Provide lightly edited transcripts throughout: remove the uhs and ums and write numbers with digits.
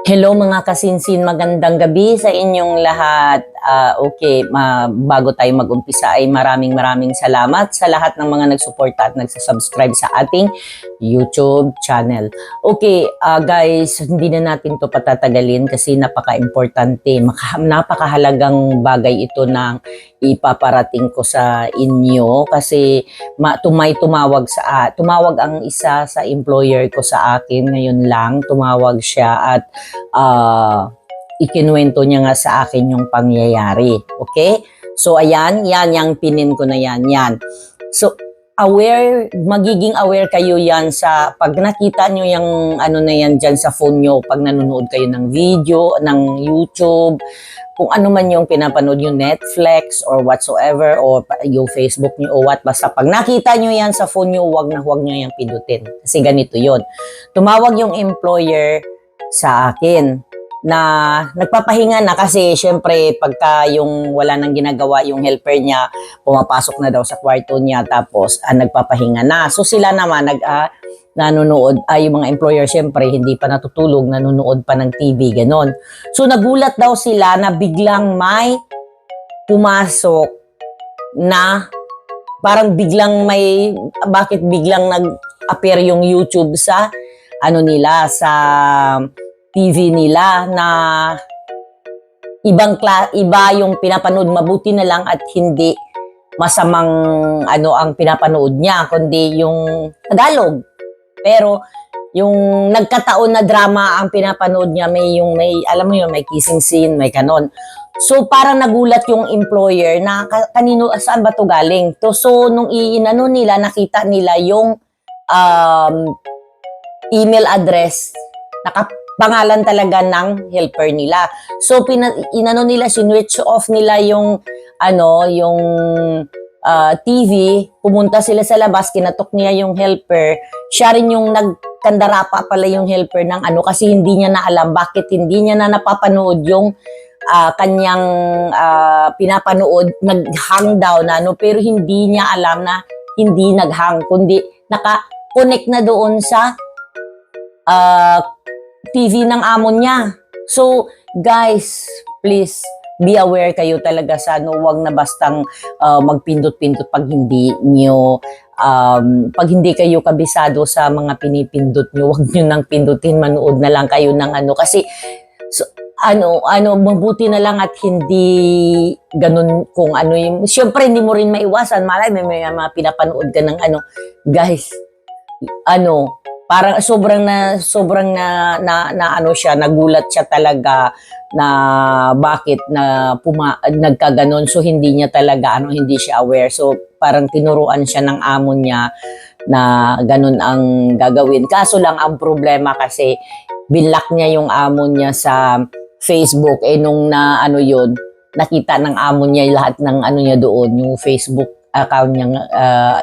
Hello mga kasinsin, magandang gabi sa inyong lahat. Bago tayo mag-umpisa ay maraming salamat sa lahat ng mga nagsuporta at nagsasubscribe sa ating YouTube channel. Guys, hindi na natin to patatagalin kasi napaka-importante, napakahalagang bagay ito na ipaparating ko sa inyo kasi tumawag ang isa sa employer ko sa akin ngayon lang, tumawag siya at ikinuwento niya nga sa akin yung pangyayari. Okay? So, ayan, yan yung pinin ko na yan. So, magiging aware kayo yan sa pag nakita nyo yung ano na yan dyan sa phone nyo, pag nanonood kayo ng video, ng YouTube, kung ano man yung pinapanood yung Netflix or whatsoever or yung Facebook nyo o what, basta pag nakita nyo yan sa phone nyo, huwag nyo yung pindutin. Kasi ganito yon. Tumawag yung employer sa akin na nagpapahinga na kasi syempre pagka yung wala nang ginagawa yung helper niya, pumapasok na daw sa kwarto niya tapos nagpapahinga na. So sila naman nanonood, yung mga employer syempre hindi pa natutulog, nanonood pa ng TV, ganon. So nagulat daw sila na biglang may pumasok na parang bakit biglang nag-appear yung YouTube sa sa TV nila na iba yung pinapanood, mabuti na lang at hindi masamang ang pinapanood niya kundi yung Tagalog. Pero yung nagkataon na drama ang pinapanood niya, may alam mo yun, may kissing scene, may kanon. So parang nagulat yung employer na kanino, saan ba to galing? So nung nila, nakita nila yung email address, nakapangalan talaga ng helper nila. So sinwitch off nila yung TV, pumunta sila sa labas, kinatok niya yung helper. Siya rin yung nagkandarapa pala yung helper ng kasi hindi niya na alam bakit hindi niya na napapanood yung kanyang pinapanood, nag-hang daw na pero hindi niya alam na hindi nag-hang kundi naka-connect na doon sa TV ng amo niya. So, guys, please be aware kayo talaga sa wag na bastang magpindot-pindot pag hindi kayo kabisado sa mga pinipindot nyo, wag nyo nang pindutin, manood na lang kayo ng kasi mabuti na lang at hindi ganun kung yung, syempre hindi mo rin maiwasan, malay may mga pinapanood ka ng guys, parang sobrang siya, nagulat siya talaga na bakit nagkaganon. So hindi niya talaga hindi siya aware. So parang tinuruan siya ng amo niya na ganun ang gagawin. Kaso lang ang problema kasi binlock niya yung amo niya sa Facebook, nung nakita ng amo niya lahat ng niya doon, yung Facebook account niya,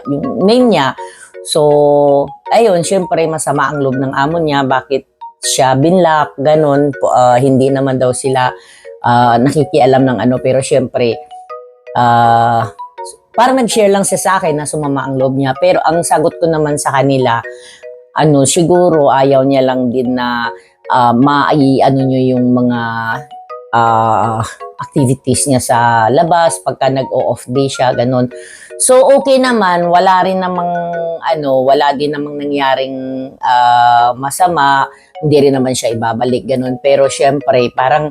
yung name niya. So, ayun, syempre masama ang loob ng amo niya, bakit siya binlock, ganun, hindi naman daw sila nakikialam ng pero syempre, parang nag-share lang siya sa akin na sumama ang loob niya, pero ang sagot ko naman sa kanila, siguro ayaw niya lang din na nyo yung mga activities niya sa labas pagka nag-off day siya, ganun. So okay naman, wala din namang nangyaring masama, hindi rin naman siya ibabalik, ganun. Pero syempre, parang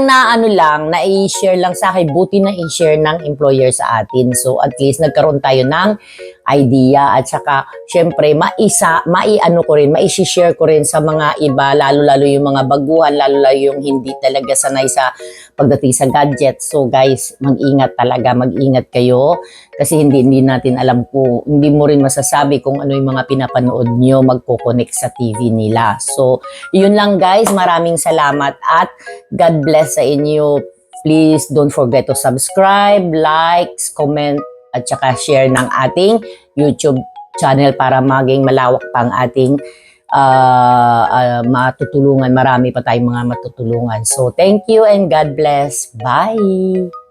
na-i-share lang sa akin, buti na i-share ng employer sa atin. So at least nagkaroon tayo ng idea at saka syempre mai-share ko rin sa mga iba, lalo yung mga baguhan, lalo yung hindi talaga sanay sa pagdating sa gadget. So guys, mag-ingat kayo kasi hindi natin alam hindi mo rin masasabi kung ano yung mga pinapanood nyo, magko-connect sa TV nila. So yun lang guys, maraming salamat at God bless sa inyo. Please don't forget to subscribe, likes, comment at saka share ng ating YouTube channel para maging malawak pa ang ating matutulungan. Marami pa tayong mga matutulungan. So thank you and God bless. Bye!